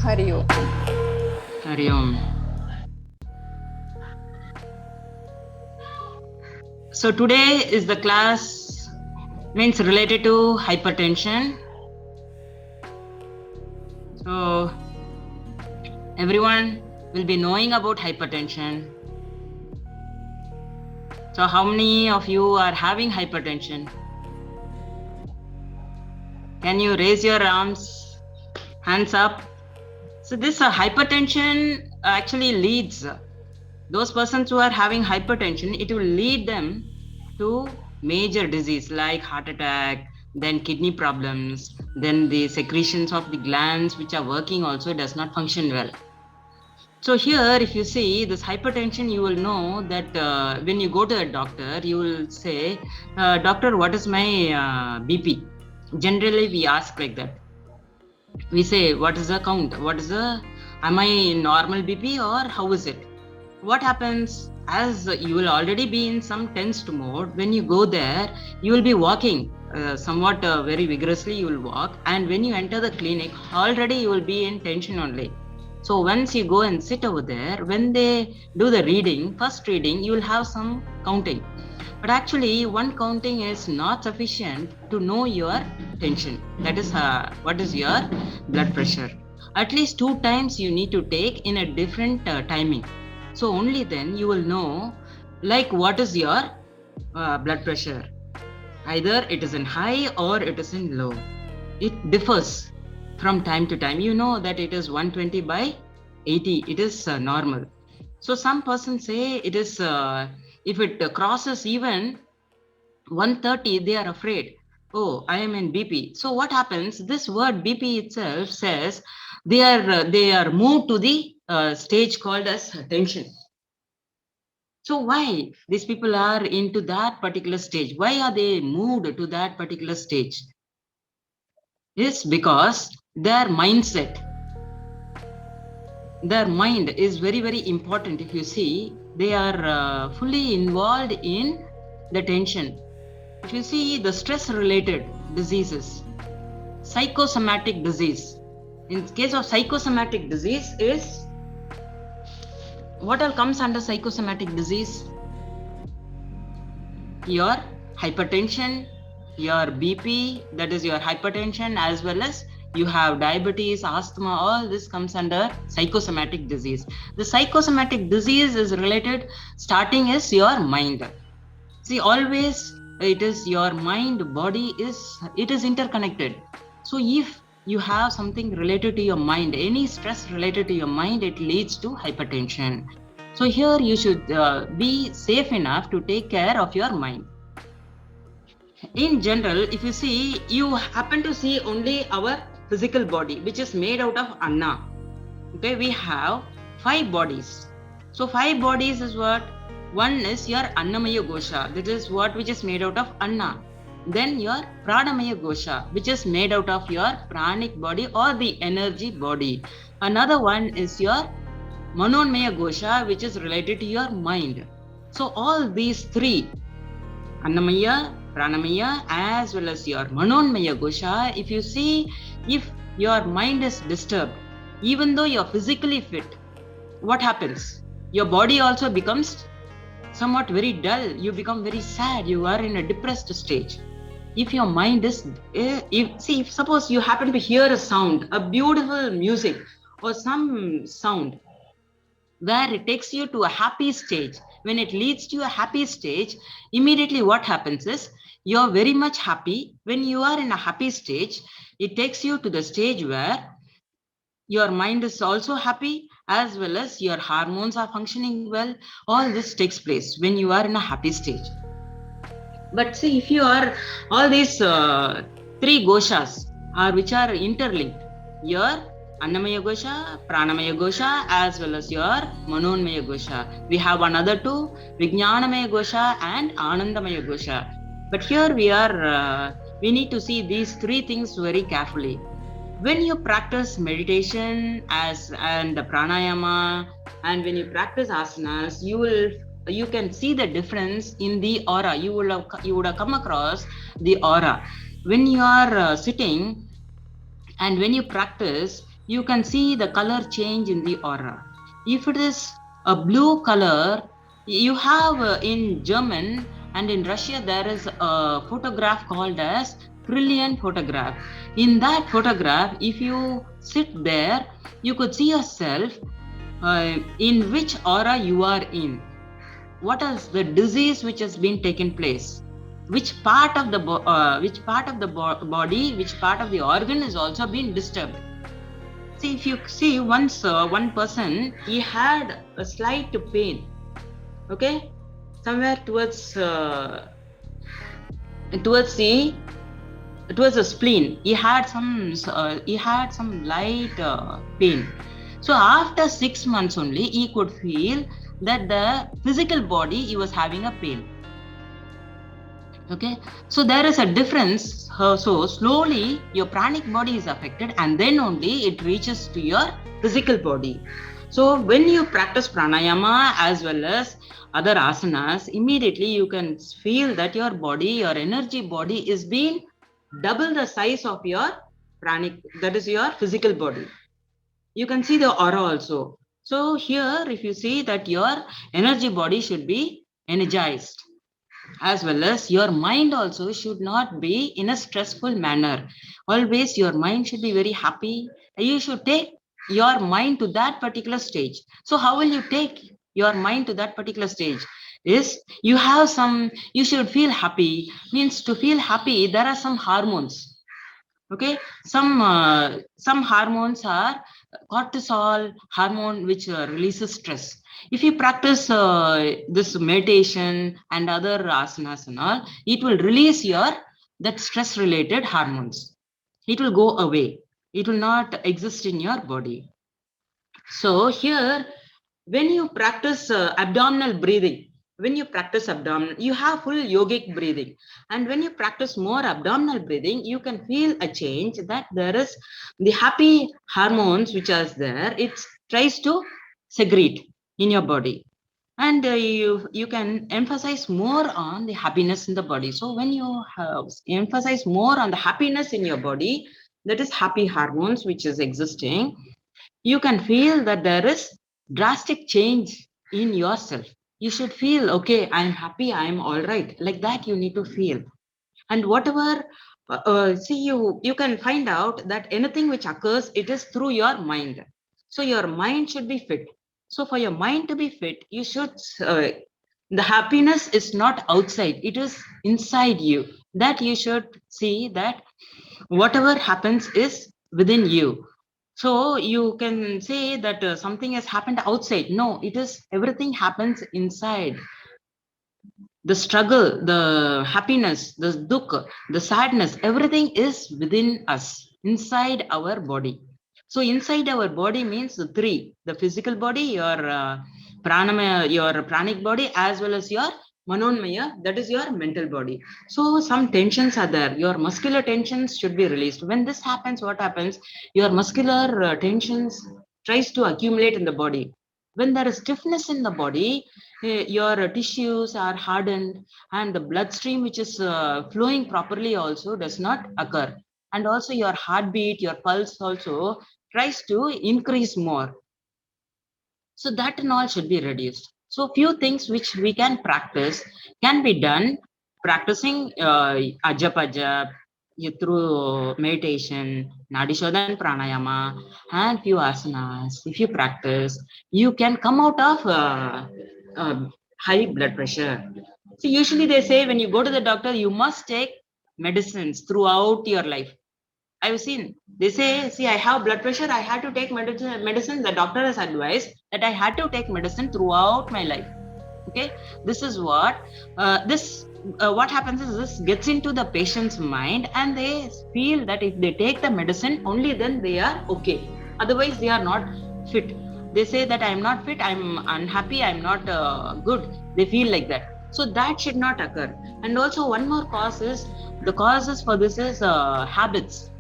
Hari Om. Hari Om. So today is the class means related to hypertension. So everyone will be knowing about hypertension. So how many of you are having hypertension? Can you raise your hands up? So this hypertension actually leads those persons who are having hypertension, it will lead them to major disease like heart attack, then kidney problems, then the secretions of the glands which are working also does not function well. So here, if you see this hypertension, you will know that when you go to a doctor, you will say, doctor, what is my BP? Generally, we ask like that. We say, what is the count? Am I normal BP or how is it? What happens, as you will already be in some tensed mode, when you go there, you will be walking somewhat very vigorously, you will walk, and when you enter the clinic, already you will be in tension only. So once you go and sit over there, when they do the reading, first reading, you will have some counting. But actually, one counting is not sufficient to know your tension. That is what is your blood pressure. At least 2 times you need to take in a different timing. So only then you will know like what is your blood pressure. Either it is in high or it is in low. It differs from time to time. You know that it is 120 by 80. It is normal. So some persons say it is if it crosses even 130, they are afraid. Oh, I am in BP. So what happens? This word BP itself says they are moved to the stage called as tension. So why these people are into that particular stage? Why are they moved to that particular stage? It's because their mindset, their mind is very, very important. If you see, they are fully involved in the tension. If you see the stress related diseases, psychosomatic disease, in case of psychosomatic disease is, what all comes under psychosomatic disease? Your hypertension, your BP, that is your hypertension, as well as you have diabetes, asthma, all this comes under psychosomatic disease. The psychosomatic disease is related, starting is your mind. See, always it is your mind, body it is interconnected. So if you have something related to your mind, any stress related to your mind, it leads to hypertension. So here you should be safe enough to take care of your mind. In general, if you see, you happen to see only our physical body, which is made out of Anna. Okay, we have 5 bodies. So 5 bodies is what? One is your Annamaya Gosha, that is what which is made out of Anna. Then your Pranamaya Gosha, which is made out of your pranic body or the energy body. Another one is your Manonmaya Gosha, which is related to your mind. So all these 3, Annamaya, Pranamaya, as well as your Manonmaya Gosha, if you see, if your mind is disturbed, even though you're physically fit, what happens? Your body also becomes somewhat very dull. You become very sad. You are in a depressed stage. If your mind is, if suppose you happen to hear a sound, a beautiful music or some sound where it takes you to a happy stage, when it leads to a happy stage, immediately what happens is you're very much happy. When you are in a happy stage, it takes you to the stage where your mind is also happy, as well as your hormones are functioning well. All this takes place when you are in a happy stage. But see, if you are, all these 3 goshas are which are interlinked, your Annamaya Gosha, Pranamaya Gosha, as well as your Manonmaya Gosha. We have another 2, Vijnanamaya Gosha and Anandamaya Gosha. But here we need to see these 3 things very carefully. When you practice meditation and the pranayama, and when you practice asanas, you can see the difference in the aura. You would have come across the aura when you are sitting, and when you practice, you can see the color change in the aura. If it is a blue color, you have in German and in Russia there is a photograph called as Trillion photograph. In that photograph, if you sit there, you could see yourself in which aura you are in. What is the disease which has been taken place? Which part of the body, which part of the organ is also being disturbed? See, if you see once one person, he had a slight pain, okay, somewhere towards the the spleen. He had some light pain. So after 6 months only, he could feel that the physical body he was having a pain. Okay, so there is a difference. So slowly your pranic body is affected, and then only it reaches to your physical body. So when you practice pranayama as well as other asanas, immediately you can feel that your body, your energy body is being double the size of your pranic, that is your physical body. You can see the aura also. So here, if you see that your energy body should be energized, as well as your mind also should not be in a stressful manner. Always your mind should be very happy. You should take your mind to that particular stage. So how will you take your mind to that particular stage? Is you should feel happy. Means to feel happy, there are some hormones. Okay, some hormones are cortisol hormone, which releases stress. If you practice this meditation and other asanas and all, it will release your that stress related hormones. It will go away. It will not exist in your body. So here, when you practice abdominal breathing, you have full yogic breathing. And when you practice more abdominal breathing, you can feel a change, that there is the happy hormones which are there. It tries to secrete in your body. And you can emphasize more on the happiness in the body. So when you emphasize more on the happiness in your body, that is happy hormones which is existing, you can feel that there is drastic change in yourself. You should feel, okay, I'm happy, I'm all right. Like that, you need to feel. And whatever, see, you can find out that anything which occurs, it is through your mind. So your mind should be fit. So for your mind to be fit, you should, the happiness is not outside, it is inside you. That you should see that whatever happens is within you. So you can say that something has happened outside. No, it is, everything happens inside. The struggle, the happiness, the dukkha, the sadness, everything is within us, inside our body. So inside our body means the three: the physical body, your pranamaya, your pranic body, as well as your manonmaya, that is your mental body. So some tensions are there. Your muscular tensions should be released. When this happens, what happens? Your muscular tensions tries to accumulate in the body. When there is stiffness in the body, your tissues are hardened, and the bloodstream which is flowing properly also does not occur. And also your heartbeat, your pulse also tries to increase more. So that and all should be reduced. So few things which we can practice can be done practicing ajap through meditation, nadishodan pranayama, and few asanas. If you practice, you can come out of high blood pressure. So usually they say when you go to the doctor, you must take medicines throughout your life. I've seen, they say, see, I have blood pressure, I had to take medicine. The doctor has advised that I had to take medicine throughout my life. Okay, this is what what happens is, this gets into the patient's mind, and they feel that if they take the medicine, only then they are okay. Otherwise, they are not fit. They say that I am not fit, I'm unhappy, I'm not good. They feel like that. So that should not occur. And also one more cause is, the causes for this is habits.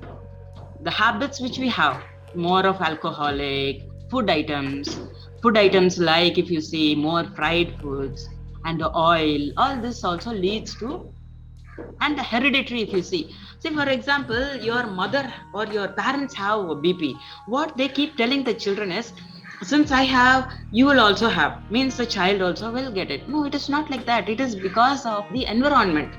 The habits which we have, more of alcoholic food items like, if you see more fried foods and the oil, all this also leads to, and the hereditary, if you see, See, for example, your mother or your parents have BP. What they keep telling the children is, since I have, you will also have. Means the child also will get it. No, it is not like that. It is because of the environment.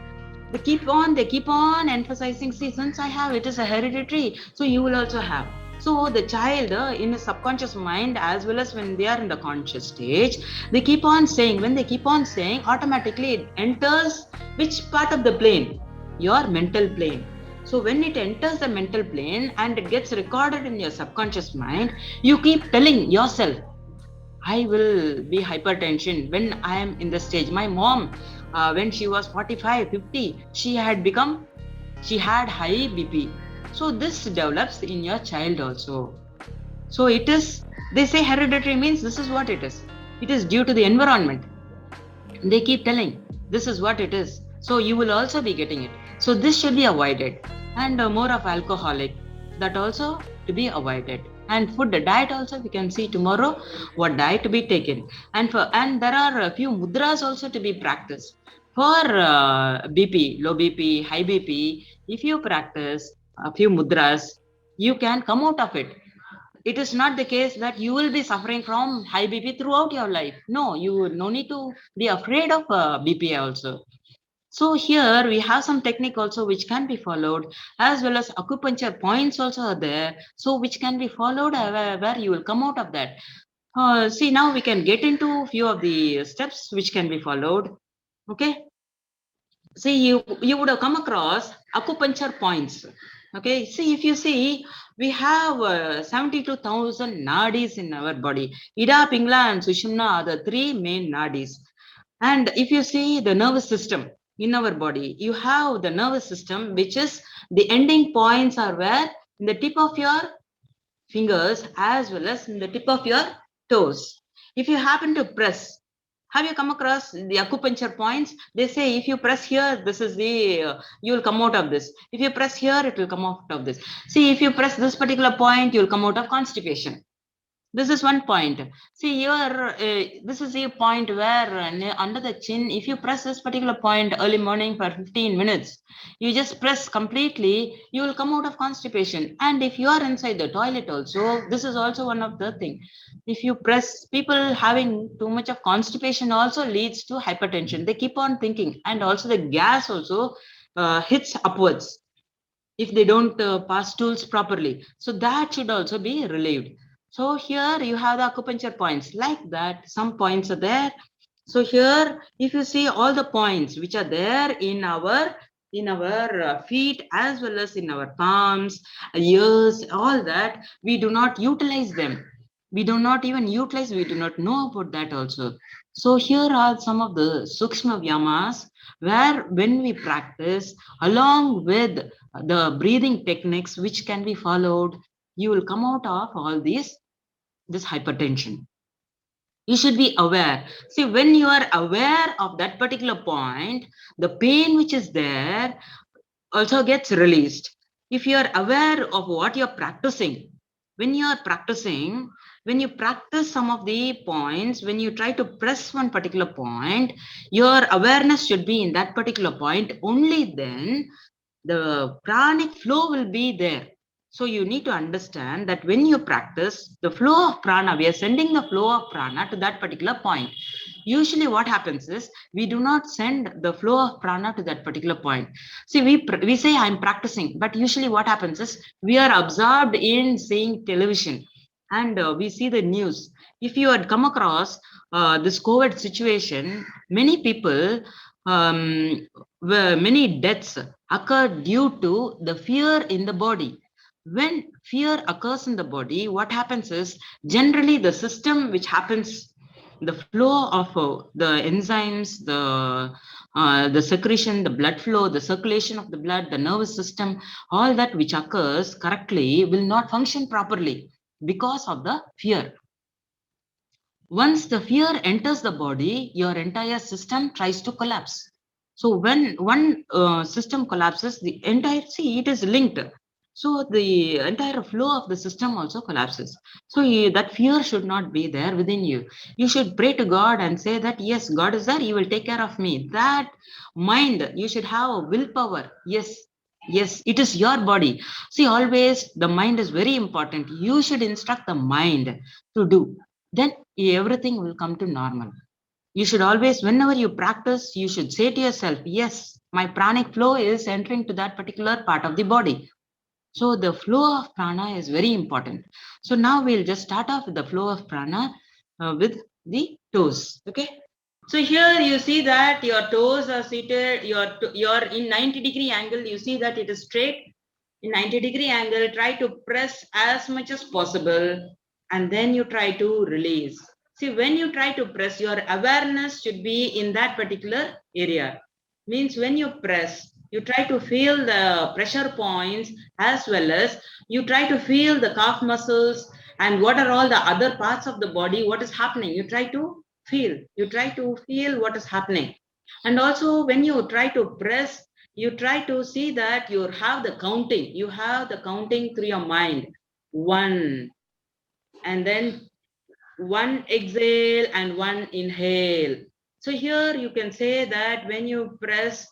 They keep on emphasizing, see, since I have, it is a hereditary, so you will also have. So the child, in a subconscious mind, as well as when they are in the conscious stage, they keep on saying, when they keep on saying, automatically it enters which part of the plane? Your mental plane. So when it enters the mental plane and it gets recorded in your subconscious mind, you keep telling yourself, I will be hypertension when I am in the stage. My mom, when she was 45, 50, she had high BP. So this develops in your child also. So it is, they say hereditary means this is what it is. It is due to the environment. They keep telling this is what it is. So you will also be getting it. So this should be avoided. And more of alcoholic, that also to be avoided. And food, the diet also we can see tomorrow what diet to be taken. And there are a few mudras also to be practiced for BP, low BP, high BP. If you practice a few mudras, you can come out of it. It is not the case that you will be suffering from high BP throughout your life. No, you no need to be afraid of BP also. So here we have some technique also which can be followed, as well as acupuncture points also are there. So which can be followed, where you will come out of that. See, now we can get into a few of the steps which can be followed. Okay. See, you would have come across acupuncture points. Okay. See, if you see, we have 72,000 nadis in our body. Ida, Pingla, and Sushumna are the three main nadis. And if you see the nervous system in our body, you have the nervous system, which is the ending points are where in the tip of your fingers as well as in the tip of your toes. If you happen to press, have you come across the acupuncture points? They say if you press here, this is the, you will come out of this. If you press here, it will come out of this. See, if you press this particular point, you will come out of constipation. This is one point. See here, this is a point where under the chin, if you press this particular point early morning for 15 minutes, you just press completely, you will come out of constipation. And if you are inside the toilet also, this is also one of the thing. If you press, people having too much of constipation also leads to hypertension. They keep on thinking, and also the gas also hits upwards if they don't pass stools properly. So that should also be relieved. So here you have the acupuncture points like that. Some points are there. So here, if you see all the points which are there in our feet as well as in our palms, ears, all that, we do not utilize them. We do not even utilize, we do not know about that also. So here are some of the Sukshma Vyamas where when we practice along with the breathing techniques which can be followed, you will come out of all this hypertension. You should be aware. See, when you are aware of that particular point, the pain which is there also gets released. If you are aware of what you're practicing, when you are practicing, when you practice some of the points, when you try to press one particular point, your awareness should be in that particular point. Only then the pranic flow will be there. So you need to understand that when you practice the flow of prana, we are sending the flow of prana to that particular point. Usually what happens is we do not send the flow of prana to that particular point. See, we say I'm practicing, but usually what happens is we are absorbed in seeing television and we see the news. If you had come across this COVID situation, many people, many deaths occurred due to the fear in the body. When fear occurs in the body, what happens is generally the system which happens, the flow of the enzymes, the secretion, the blood flow, the circulation of the blood, the nervous system, all that which occurs correctly will not function properly because of the fear. Once the fear enters the body, your entire system tries to collapse. So when one system collapses, the entire, see, it is linked. So the entire flow of the system also collapses. So that fear should not be there within you. You should pray to God and say that, yes, God is there, He will take care of me. That mind, you should have willpower. Yes, Yes, it is your body. See, always the mind is very important. You should instruct the mind to do. Then everything will come to normal. You should always, whenever you practice, you should say to yourself, yes, my pranic flow is entering to that particular part of the body. So the flow of prana is very important. So now we'll just start off with the flow of prana with the toes. Okay. So here you see that your toes are seated, you're in 90-degree angle, you see that it is straight. In 90-degree angle, try to press as much as possible and then you try to release. See, when you try to press, your awareness should be in that particular area. Means when you press, you try to feel the pressure points as well as you try to feel the calf muscles and what are all the other parts of the body, what is happening. You try to feel what is happening. And also when you try to press, you try to see that you have the counting through your mind. One, and then one exhale and one inhale. So here you can say that when you press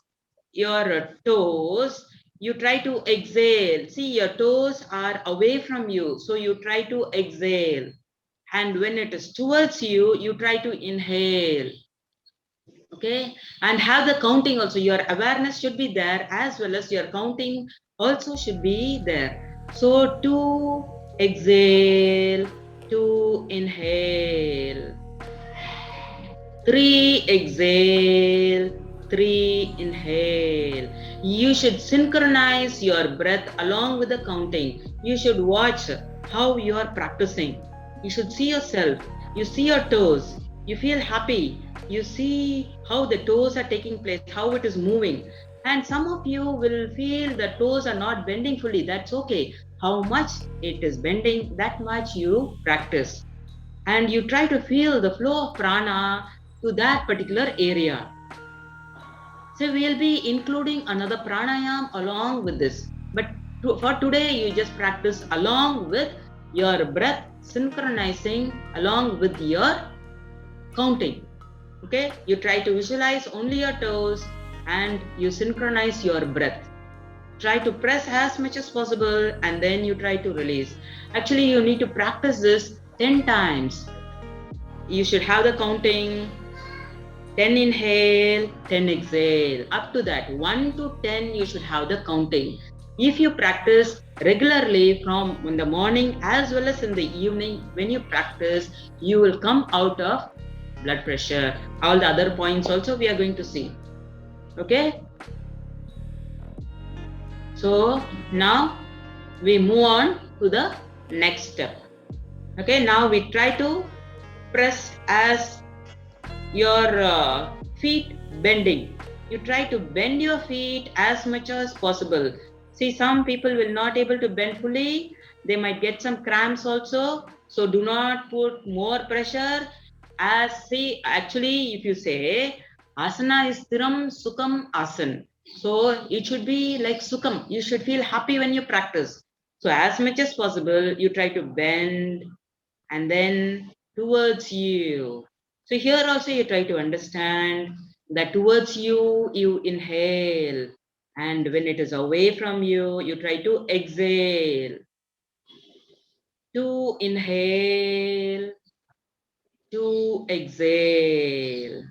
your toes, you try to exhale. See, your toes are away from you, so you try to exhale. And when it is towards you, you try to inhale. Okay, and have the counting also. Your awareness should be there as well as your counting also should be there. So two exhale, two inhale, three exhale, three inhale. You should synchronize your breath along with the counting. You should watch how you are practicing. You should see yourself. You see your toes. You feel happy. You see how the toes are taking place, how it is moving. And some of you will feel the toes are not bending fully. That's okay. How much it is bending, that much you practice and you try to feel the flow of prana to that particular area. So we'll be including another pranayam along with this. But for today, you just practice along with your breath, synchronizing along with your counting. Okay, you try to visualize only your toes and you synchronize your breath. Try to press as much as possible and then you try to release. Actually, you need to practice this 10 times. You should have the counting 10 inhale, 10 exhale. Up to that, 1 to 10, you should have the counting. If you practice regularly from in the morning as well as in the evening, when you practice, you will come out of blood pressure. All the other points also we are going to see. Okay? So now we move on to the next step. Okay, now we try to press as your feet bending. You try to bend your feet as much as possible. See, some people will not able to bend fully. They might get some cramps also. So do not put more pressure. Actually, if you say asana is Thiram Sukham Asan. So it should be like Sukham. You should feel happy when you practice. So as much as possible, you try to bend and then towards you. So here also you try to understand that towards you, you inhale. And when it is away from you, you try to exhale. Two inhale, two exhale.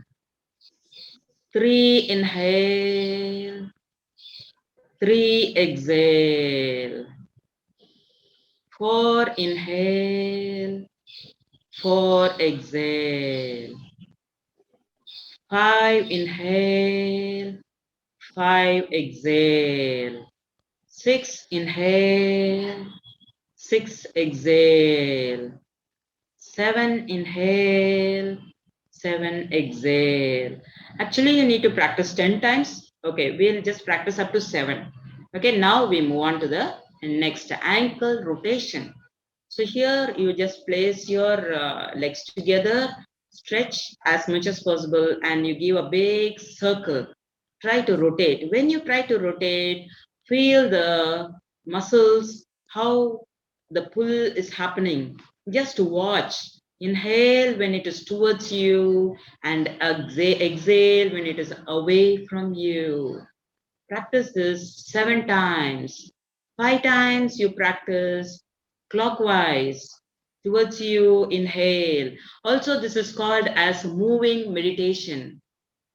Three inhale, three exhale. Four inhale, four exhale. Five inhale, five exhale. Six inhale, six exhale. Seven inhale, seven exhale. Actually, you need to practice 10 times. Okay, we'll just practice up to 7. Okay, now we move on to the next ankle rotation. So here you just place your legs together, stretch as much as possible, and you give a big circle. Try to rotate. When you try to rotate, feel the muscles, how the pull is happening. Just watch. Inhale when it is towards you and exhale when it is away from you. Practice this 7 times. 5 times you practice clockwise towards you, inhale. Also, this is called as moving meditation.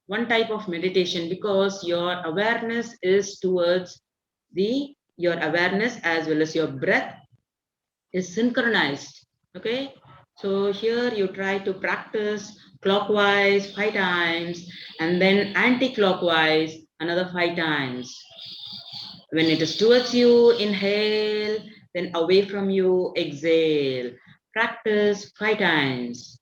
One type of meditation, because your awareness is towards your awareness as well as your breath is synchronized. Okay, so here you try to practice clockwise 5 times and then anti-clockwise another 5 times. When it is towards you, inhale, then away from you, exhale. Practice 5 times.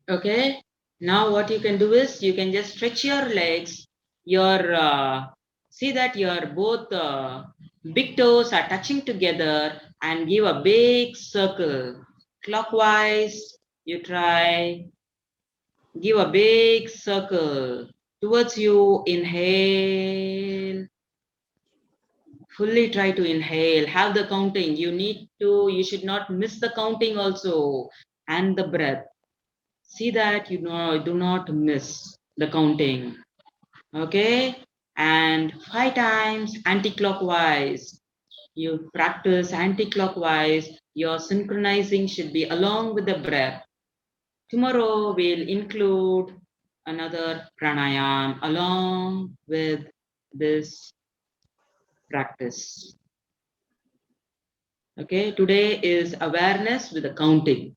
Okay, now what you can do is you can just stretch your legs. See that your both big toes are touching together and give a big circle. Clockwise, you try, give a big circle. Towards you, inhale. Fully try to inhale. Have the counting. You should not miss the counting also. And the breath. See that you do not miss the counting. Okay, and 5 times anti-clockwise. You practice anti-clockwise. Your synchronizing should be along with the breath. Tomorrow we'll include another pranayam along with this practice. Okay, today is awareness with the counting.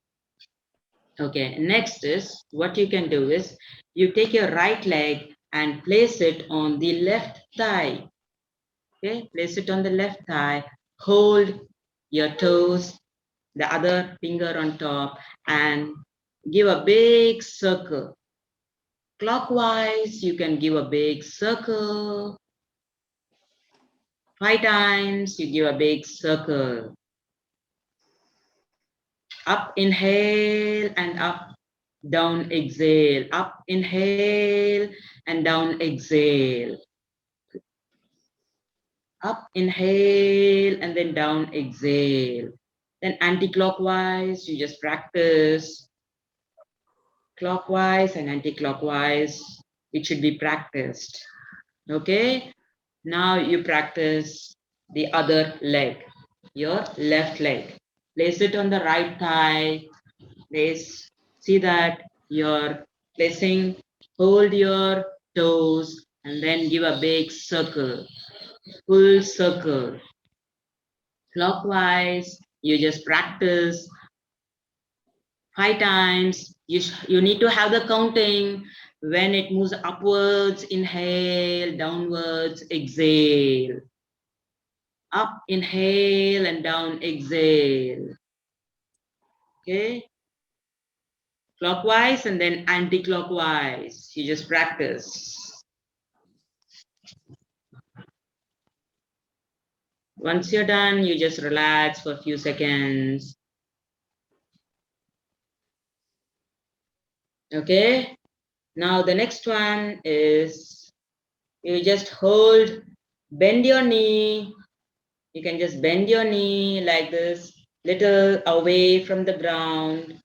Okay, next is what you can do is you take your right leg and place it on the left thigh. Okay, place it on the left thigh, hold your toes, the other finger on top, and give a big circle. Clockwise, you can give a big circle. 5 times, you give a big circle. Up, inhale, and up, down, exhale. Up, inhale, and down, exhale. Up, inhale, and then down, exhale. Then anti-clockwise, you just practice. Clockwise and anti-clockwise, it should be practiced. Okay? Now you practice the other leg, your left leg. Place it on the right thigh. See that you're placing, hold your toes and then give a big circle, full circle. Clockwise, you just practice 5 times. You need to have the counting. When it moves upwards, inhale, downwards, exhale. Up, inhale, and down, exhale. Okay? Clockwise and then anti-clockwise. You just practice. Once you're done, you just relax for a few seconds. Okay? Now the next one is you just hold, bend your knee. You can just bend your knee like this, little away from the ground.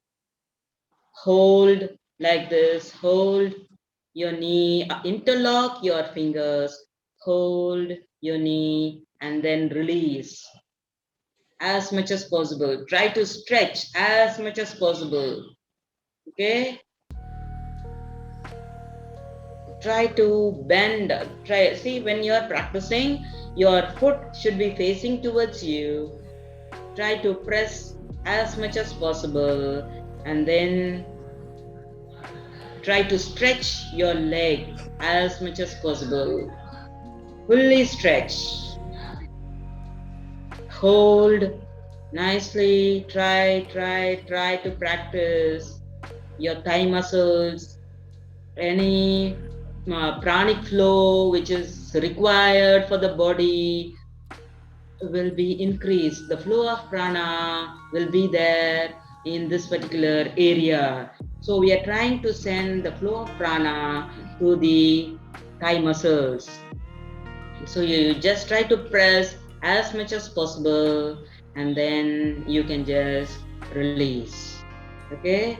Hold like this, hold your knee, interlock your fingers, hold your knee, and then release as much as possible. Try to stretch as much as possible. Okay? Try to bend. See, when you're practicing, your foot should be facing towards you. Try to press as much as possible and then try to stretch your leg as much as possible. Fully stretch. Hold nicely. Try to practice your thigh muscles, any pranic flow which is required for the body will be increased. The flow of prana will be there in this particular area. So we are trying to send the flow of prana to the thigh muscles. So you just try to press as much as possible and then you can just release. Okay.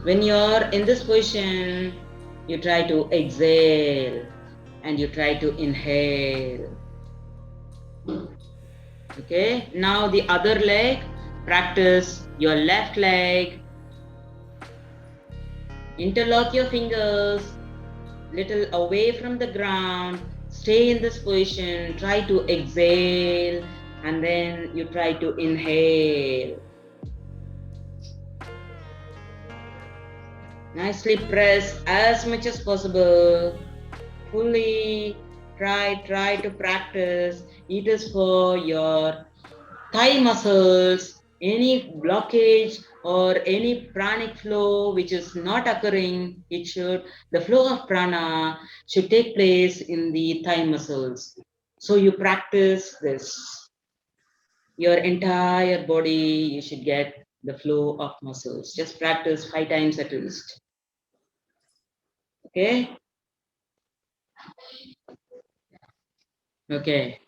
When you're in this position, you try to exhale and you try to inhale. Okay, now the other leg, practice your left leg. Interlock your fingers, little away from the ground. Stay in this position. Try to exhale and then you try to inhale. Nicely press as much as possible. Fully try to practice. It is for your thigh muscles. Any blockage or any pranic flow which is not occurring, the flow of prana should take place in the thigh muscles. So you practice this. Your entire body, you should get the flow of muscles. Just practice 5 times at least. Okay. Okay.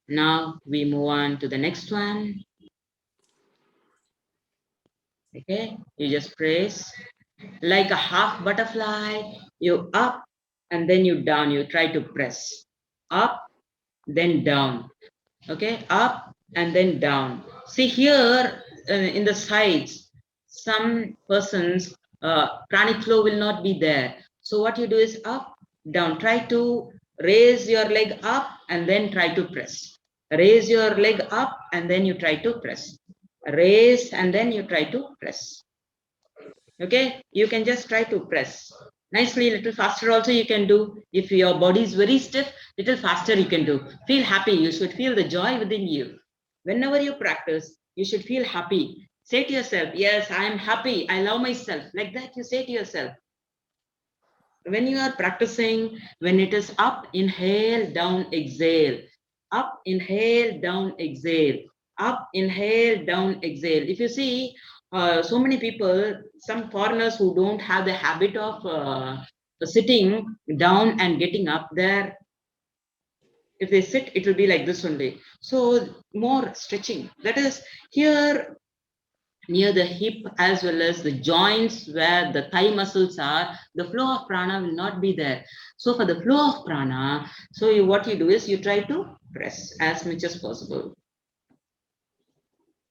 Now we move on to the next one. Okay. You just press like a half butterfly. You up and then you down. You try to press up, then down. Okay. Up and then down. See here in the sides, some persons pranic flow will not be there. So what you do is up, down. Try to raise your leg up and then try to press. Raise your leg up and then you try to press. Raise and then you try to press. Okay, you can just try to press. Nicely, a little faster also you can do. If your body is very stiff, little faster you can do. Feel happy. You should feel the joy within you. Whenever you practice, you should feel happy. Say to yourself, yes, I am happy. I love myself. Like that, you say to yourself. When you are practicing, when it is up, inhale, down, exhale. Up, inhale, down, exhale. Up, inhale, down, exhale. If you see, so many people, some foreigners who don't have the habit of sitting down and getting up there, if they sit, it will be like this only. So more stretching. That is here near the hip as well as the joints where the thigh muscles are, the flow of prana will not be there. So for the flow of prana, what you do is you try to press as much as possible.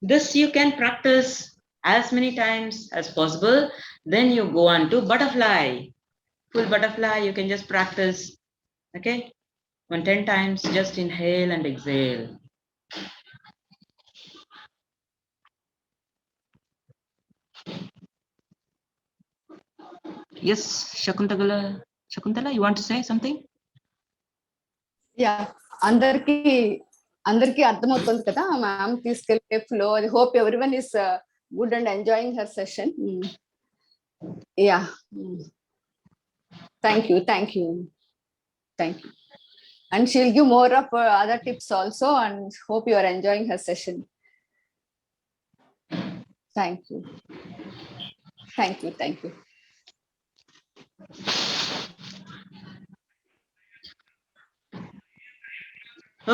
This you can practice as many times as possible. Then you go on to butterfly. Full butterfly, you can just practice. Okay, 10 times, just inhale and exhale. Yes, Shakuntala, you want to say something? Yeah, అందరికి అర్థమవుతుంది కదా ma'am తీసుకెళ్లే flow. I hope everyone is good and enjoying her session. Yeah, thank you. And she'll give more of other tips also, and hope you are enjoying her session. Thank you.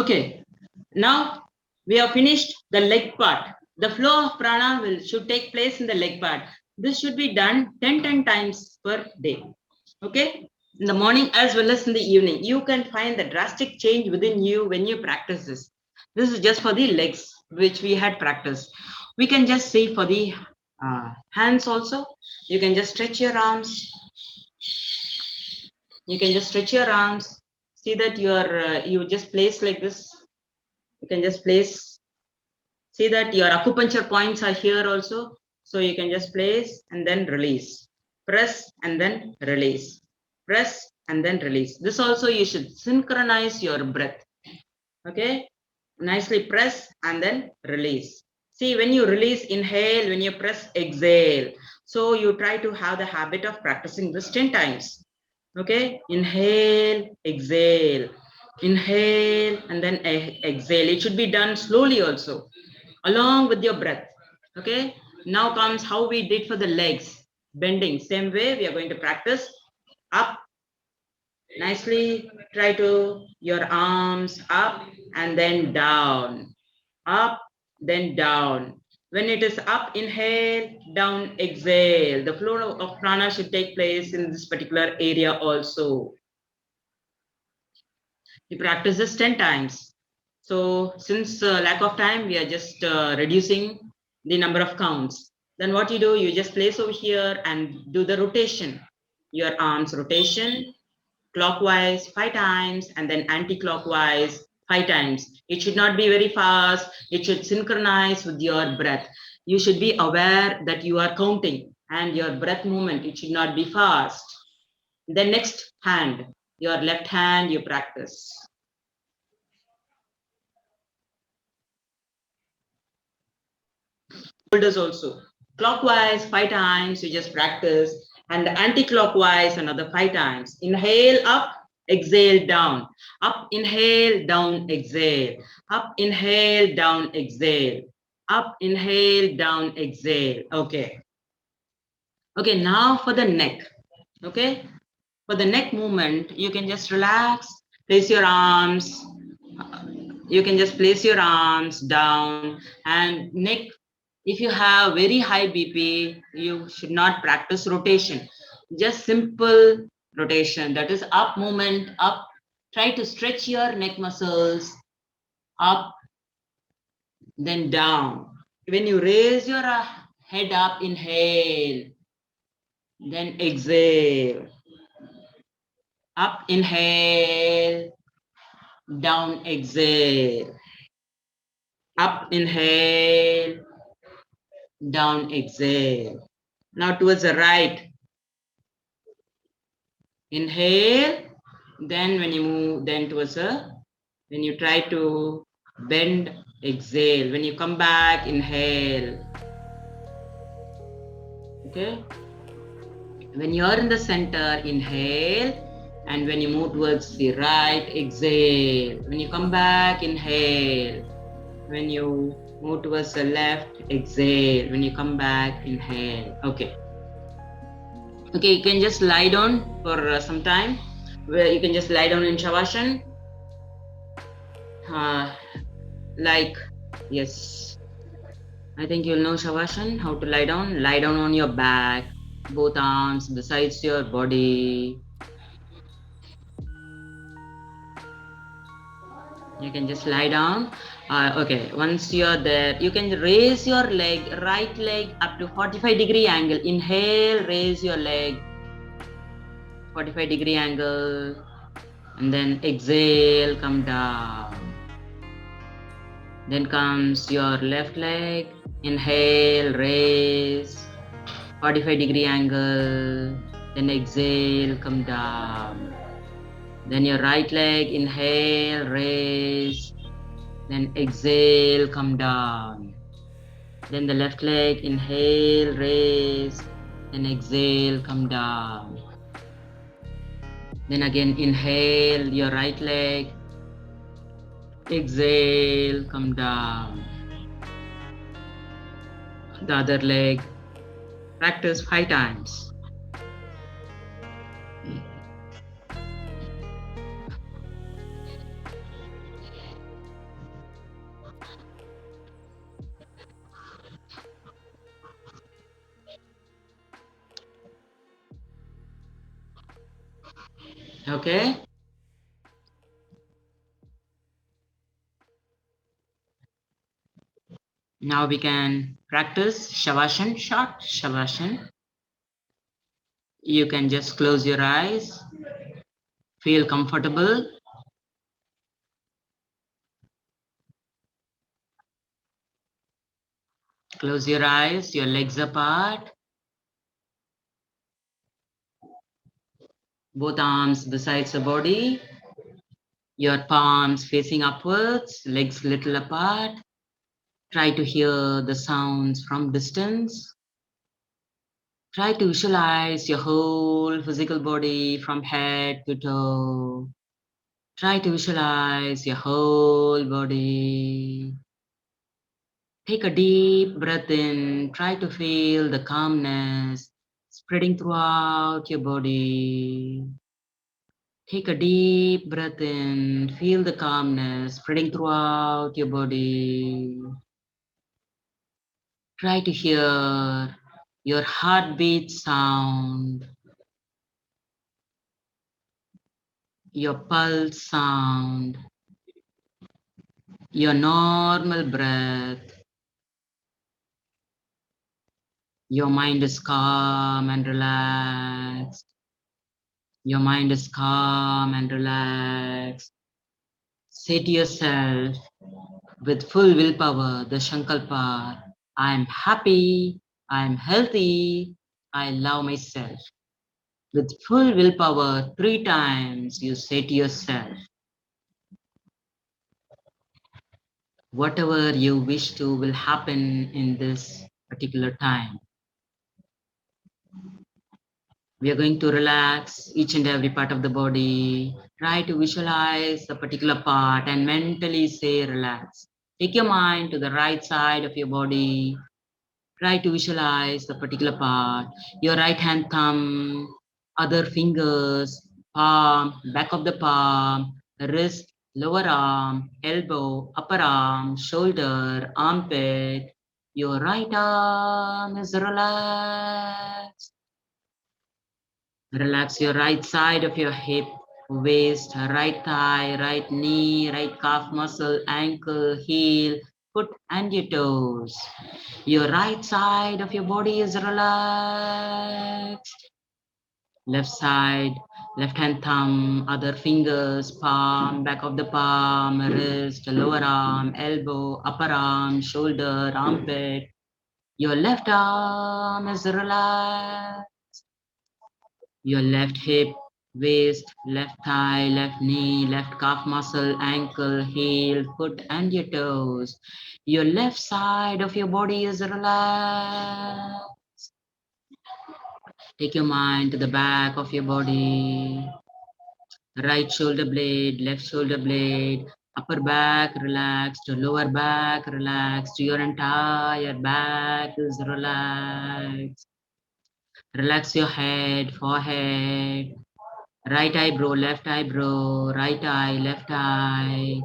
Okay, now we have finished the leg part. The flow of prana should take place in the leg part. This should be done 10 times per day. Okay, in the morning as well as in the evening. You can find the drastic change within you when you practice this. This is just for the legs which we had practiced. We can just see for the hands also. You can just stretch your arms. See that you just place like this. You can just place. See that your acupuncture points are here also. So you can just place and then release. Press and then release. Press and then release. This also you should synchronize your breath. Okay. Nicely press and then release. See, when you release, inhale. When you press, exhale. So you try to have the habit of practicing this 10 times. Okay. Inhale, exhale. Inhale and then exhale. It should be done slowly also, along with your breath. Okay, now comes how we did for the legs. Bending, same way we are going to practice. Up, Nicely try to your arms up and then down, up, then down. When it is up, inhale, down, exhale. The flow of prana should take place in this particular area also. You practice this 10 times. So since lack of time, we are just reducing the number of counts. Then what you do, you just place over here and do the rotation. Your arms rotation, clockwise 5 times, and then anti-clockwise 5 times. It should not be very fast. It should synchronize with your breath. You should be aware that you are counting and your breath movement, it should not be fast. Then next hand, your left hand, you practice. Shoulders also. Clockwise 5 times, you just practice, and anti-clockwise another 5 times. Inhale up, exhale down. Up, inhale, down, exhale. Up, inhale, down, exhale. Up, inhale, down, exhale. Okay. Okay, now for the neck. Okay. For the neck movement, you can just relax, place your arms. You can just place your arms down and neck. If you have very high BP, you should not practice rotation. Just simple rotation, that is up movement, up. Try to stretch your neck muscles, up, then down. When you raise your head up, inhale, then exhale. Up, inhale, down, exhale. Up, inhale, down, exhale. Now towards the right. Inhale, then when you move, then towards when you try to bend, exhale. When you come back, inhale. Okay. When you're in the center, inhale. And when you move towards the right, exhale. When you come back, inhale. When you move towards the left, exhale. When you come back, inhale. Okay. Okay, you can just lie down for some time. Where you can just lie down in Shavasana. Like, yes, I think you'll know Shavasana, how to lie down. Lie down on your back, both arms besides your body. You can just lie down. Okay, once you're there, you can raise your leg, right leg up to 45-degree angle. Inhale, raise your leg, 45-degree angle, and then exhale, come down. Then comes your left leg, inhale, raise, 45-degree angle, then exhale, come down. Then your right leg, inhale, raise, then exhale, come down. Then the left leg, inhale, raise, then exhale, come down. Then again, inhale your right leg, exhale, come down. The other leg, practice 5 times. Okay. Now we can practice Shavasana, short Shavasana. You can just close your eyes, feel comfortable. Close your eyes, your legs apart, both arms besides the body, your palms facing upwards, legs little apart. Try to hear the sounds from distance. Try to visualize your whole physical body from head to toe. Try to visualize your whole body. Take a deep breath in. Try to feel the calmness spreading throughout your body. Take a deep breath in, feel the calmness spreading throughout your body. Try to hear your heartbeat sound, your pulse sound, your normal breath. Your mind is calm and relaxed. Your mind is calm and relaxed. Say to yourself with full willpower, the Shankalpa, I am happy, I am healthy, I love myself. With full willpower, 3 times you say to yourself, whatever you wish to will happen in this particular time. We are going to relax each and every part of the body. Try to visualize the particular part and mentally say relax. Take your mind to the right side of your body. Try to visualize the particular part. Your right hand thumb, other fingers, palm, back of the palm, wrist, lower arm, elbow, upper arm, shoulder, armpit. Your right arm is relaxed. Relax your right side of your hip, waist, right thigh, right knee, right calf muscle, ankle, heel, foot and your toes. Your right side of your body is relaxed. Left side, left hand thumb, other fingers, palm, back of the palm, wrist, lower arm, elbow, upper arm, shoulder, armpit. Your left arm is relaxed. Your left hip, waist, left thigh, left knee, left calf muscle, ankle, heel, foot, and your toes. Your left side of your body is relaxed. Take your mind to the back of your body. Right shoulder blade, left shoulder blade, upper back relaxed, lower back relaxed, your entire back is relaxed. Relax your head, forehead, right eyebrow, left eyebrow, right eye, left eye,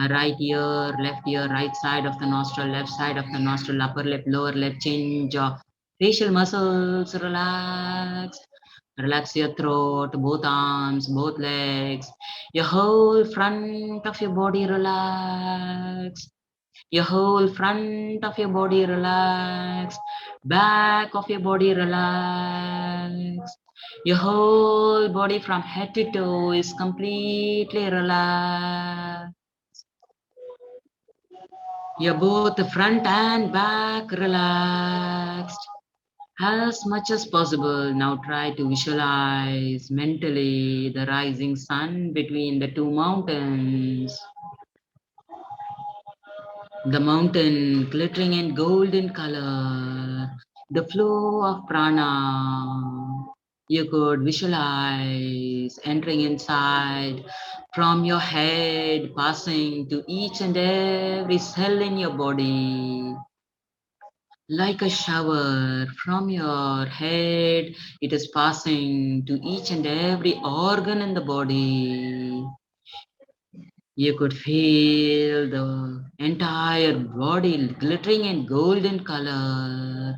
right ear, right side of the nostril, left side of the nostril, upper lip, lower lip, chin, jaw, facial muscles relax. Relax your throat, both arms, both legs, your whole front of your body relax. Your whole front of your body relax, back of your body relax. Your whole body from head to toe is completely relaxed. Your both the front and back relaxed. As much as possible, now try to visualize mentally the rising sun between the two mountains. The mountain glittering in golden color, the flow of prana. You could visualize entering inside from your head, passing to each and every cell in your body. Like a shower from your head, it is passing to each and every organ in the body. You could feel the entire body glittering in golden color.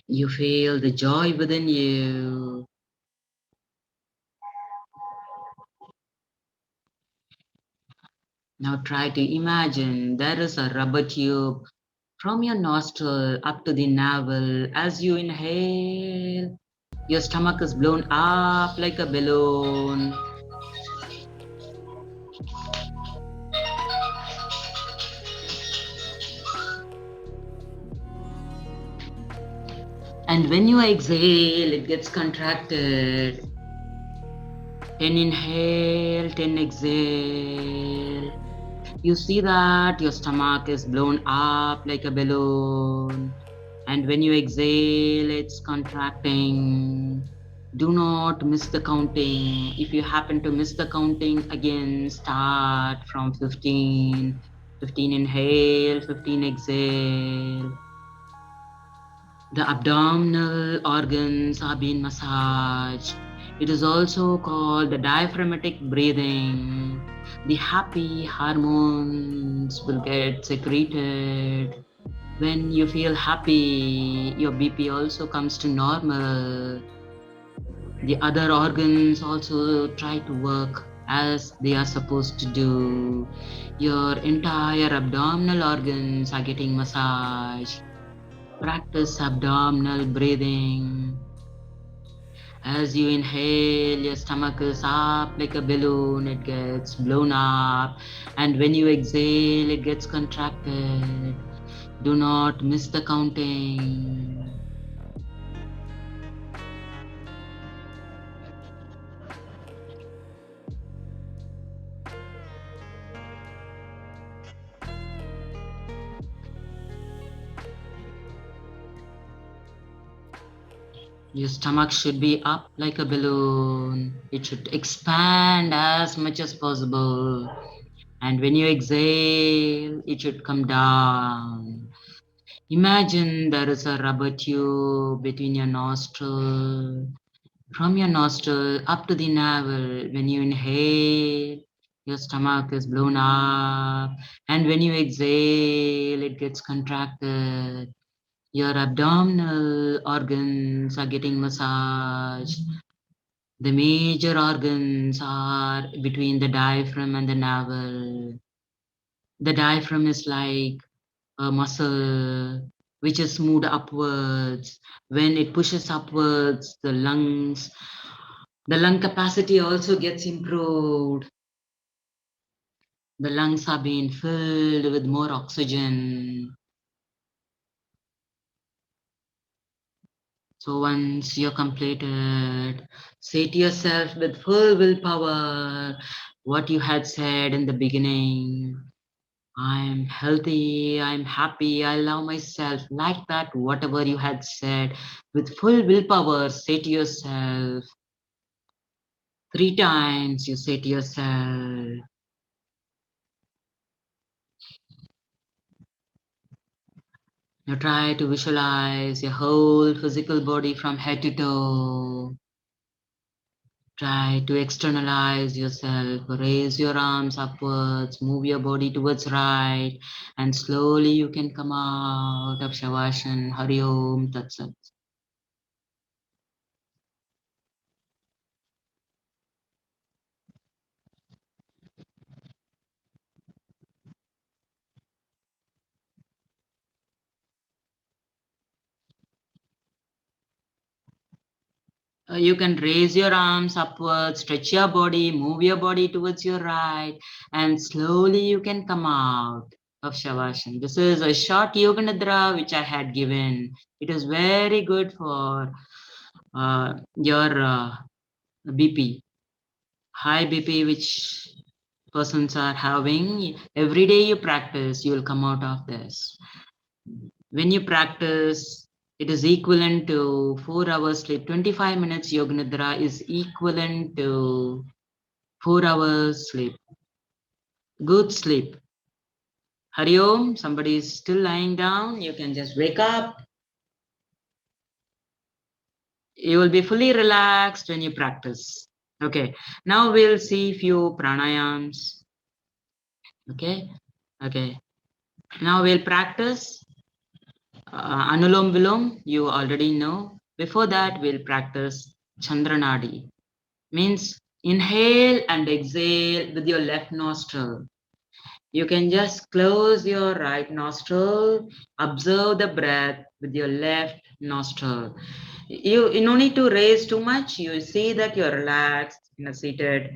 You feel the joy within you. Now try to imagine there is a rubber tube from your nostril up to the navel. As you inhale, your stomach is blown up like a balloon. And when you exhale, it gets contracted. 10 inhale, 10 exhale. You see that your stomach is blown up like a balloon. And when you exhale, it's contracting. Do not miss the counting. If you happen to miss the counting, again, start from 15. 15 inhale, 15 exhale. The abdominal organs are being massaged. It is also called the diaphragmatic breathing. The happy hormones will get secreted. When you feel happy, your BP also comes to normal. The other organs also try to work as they are supposed to do. Your entire abdominal organs are getting massaged. Practice abdominal breathing. As you inhale, your stomach is up like a balloon, it gets blown up. And when you exhale, it gets contracted. Do not miss the counting. Your stomach should be up like a balloon. It should expand as much as possible. And when you exhale, it should come down. Imagine there is a rubber tube between your nostril. From your nostril up to the navel, when you inhale, your stomach is blown up. And when you exhale, it gets contracted. Your abdominal organs are getting massaged. The major organs are between the diaphragm and the navel. The diaphragm is like a muscle which is moved upwards. When it pushes upwards, the lung capacity also gets improved. The lungs are being filled with more oxygen. So once you're completed, say to yourself with full willpower what you had said in the beginning. I'm healthy, I'm happy, I love myself. Like that, whatever you had said, with full willpower, say to yourself. 3 times you say to yourself. You try to visualize your whole physical body from head to toe. Try to externalize yourself. Raise your arms upwards, move your body towards right, and slowly you can come out of Shavasana. Hari Om Tat Sat. You can raise your arms upwards, stretch your body, move your body towards your right, and slowly you can come out of Shavasana. This is a short Yoga Nidra which I had given. It is very good for your BP, high BP, which persons are having. Every day you practice, you will come out of this. When you practice, it is equivalent to 4 hours sleep. 25 minutes Yoga Nidra is equivalent to 4 hours sleep. Good sleep. Hari Om, somebody is still lying down. You can just wake up. You will be fully relaxed when you practice. Okay, now we'll see few pranayams. Okay, okay. Now we'll practice Anulom Vilom. You already know. Before that, we'll practice Chandranadi. Means inhale and exhale with your left nostril. You can just close your right nostril, observe the breath with your left nostril. You no need to raise too much. You see that you're relaxed, seated,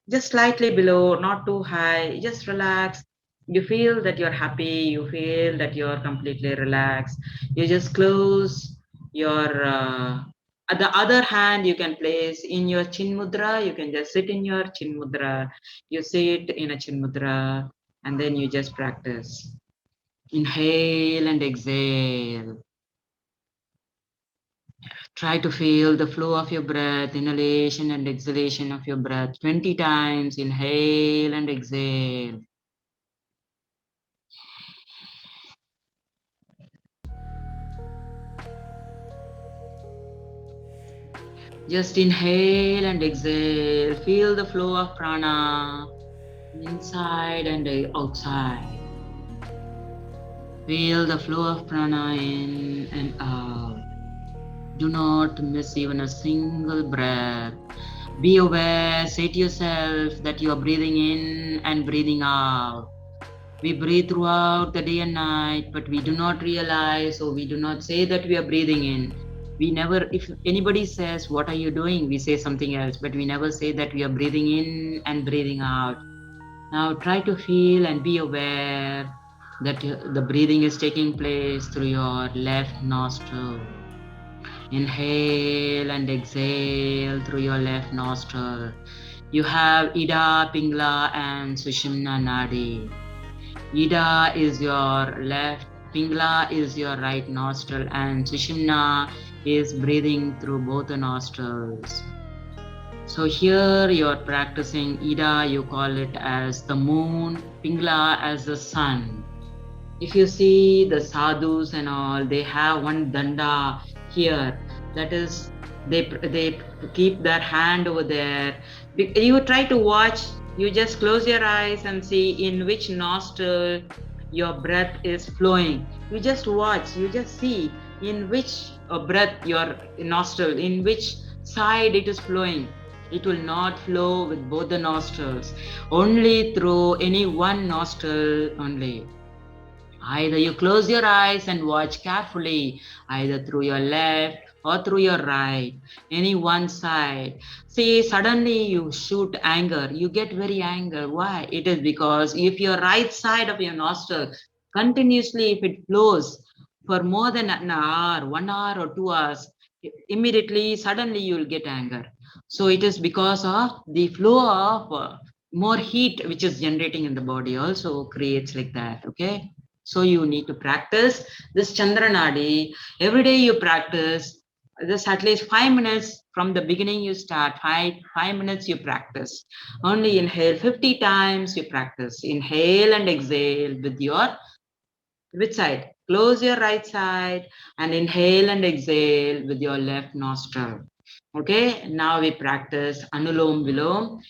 just slightly below, not too high, just relax. You feel that you're happy, you feel that you're completely relaxed. You just close your the other hand you can place in your chin mudra. You can just sit in your chin mudra. You sit in a chin mudra and then you just practice. Inhale and exhale. Try to feel the flow of your breath, inhalation and exhalation of your breath 20 times. Inhale and exhale. Just inhale and exhale. Feel the flow of prana inside and outside. Feel the flow of prana in and out. Do not miss even a single breath. Be aware, say to yourself that you are breathing in and breathing out. We breathe throughout the day and night, but we do not realize, or we do not say that we are breathing in. We never, if anybody says, "What are you doing?" we say something else, but we never say that we are breathing in and breathing out. Now try to feel and be aware that the breathing is taking place through your left nostril. Inhale and exhale through your left nostril. You have Ida, Pingala, and Sushumna Nadi. Ida is your left, Pingala is your right nostril, and Sushumna is breathing through both the nostrils. So here you're practicing Ida, you call it as the moon, Pingala as the sun. If you see the sadhus and all, they have one danda here. That is, they keep their hand over there. You try to watch. You just close your eyes and see in which nostril your breath is flowing. You just watch. You just see in which breath your nostril, in which side it is flowing. It will not flow with both the nostrils. Only through any one nostril only. Either you close your eyes and watch carefully, either through your left or through your right, any one side. See, suddenly you shoot anger, you get very angry. Why? It is because if your right side of your nostril continuously, if it flows for more than an hour, 1 hour or 2 hours, immediately, suddenly you will get anger. So it is because of the flow of more heat which is generating in the body also creates like that. Okay. So you need to practice this Chandranadi. Every day you practice this at least 5 minutes from the beginning. You start 5 minutes you practice. Only inhale 50 times you practice. Inhale and exhale with your which side? Close your right side and inhale and exhale with your left nostril. Okay, now we practice Anulom Vilom.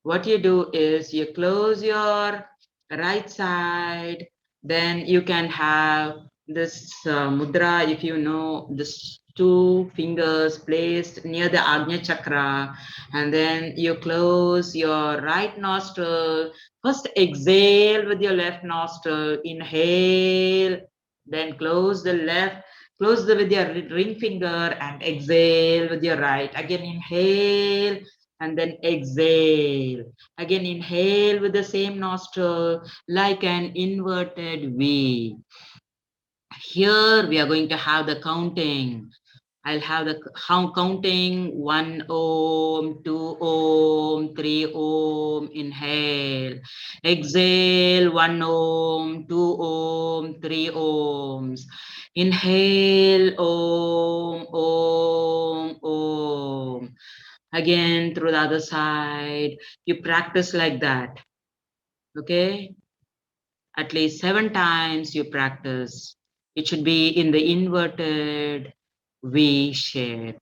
What you do is you close your right side, then you can have this mudra, if you know, this two fingers placed near the Agnya Chakra, and then you close your right nostril. First exhale with your left nostril, inhale, then close the left, with your ring finger and exhale with your right. Again inhale and then exhale. Again inhale with the same nostril like an inverted V. Here we are going to have the counting. I'll have the counting 1 Om, 2 Om, 3 Om, inhale. Exhale 1 Om, 2 Om, 3 Ohms. Inhale Om, Om, Om. Again through the other side. You practice like that. Okay? At least 7 times you practice. It should be in the inverted V shape.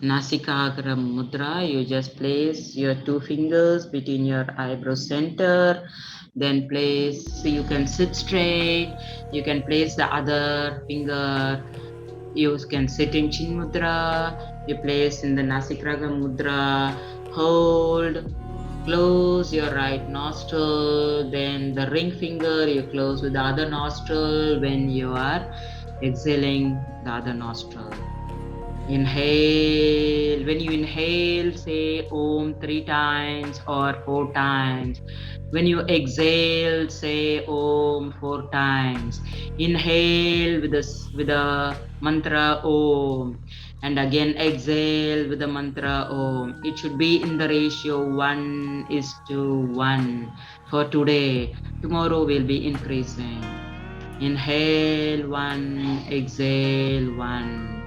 Nasikagra mudra, you just place your 2 fingers between your eyebrow center, then place, so you can sit straight, you can place the other finger, you can sit in Chin mudra, you place in the Nasikraga mudra, hold, close your right nostril, then the ring finger you close with the other nostril when you are exhaling the other nostril. Inhale. When you inhale, say Om 3 times or 4 times. When you exhale, say Om 4 times. Inhale with the mantra Om, and again exhale with the mantra Om. It should be in the ratio 1:1 for today. Tomorrow will be increasing. Inhale 1, exhale 1.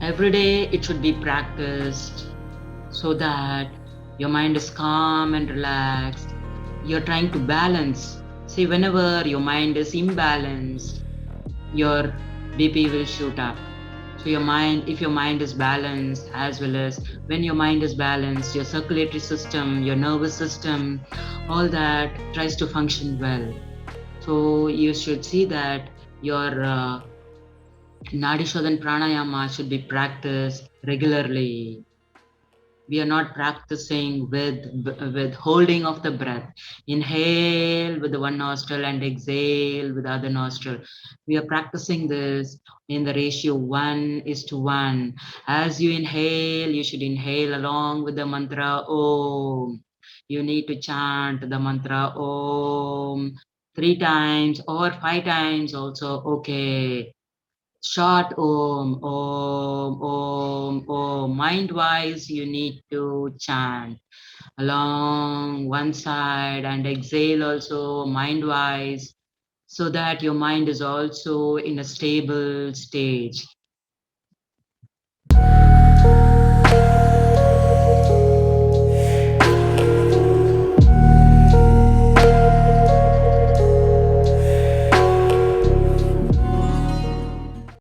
Every day it should be practiced so that your mind is calm and relaxed. You're trying to balance. See, whenever your mind is imbalanced, your BP will shoot up. So your mind, if your mind is balanced, as well as when your mind is balanced, your circulatory system, your nervous system, all that tries to function well. So you should see that your Nadi Shodhan Pranayama should be practiced regularly. We are not practicing with holding of the breath. Inhale with the one nostril and exhale with the other nostril. We are practicing this in the ratio 1:1. As you inhale, you should inhale along with the mantra Om. You need to chant the mantra Om 3 times or 5 times also okay. Short om. Mind wise, you need to chant along one side and exhale also mind wise, so that your mind is also in a stable stage.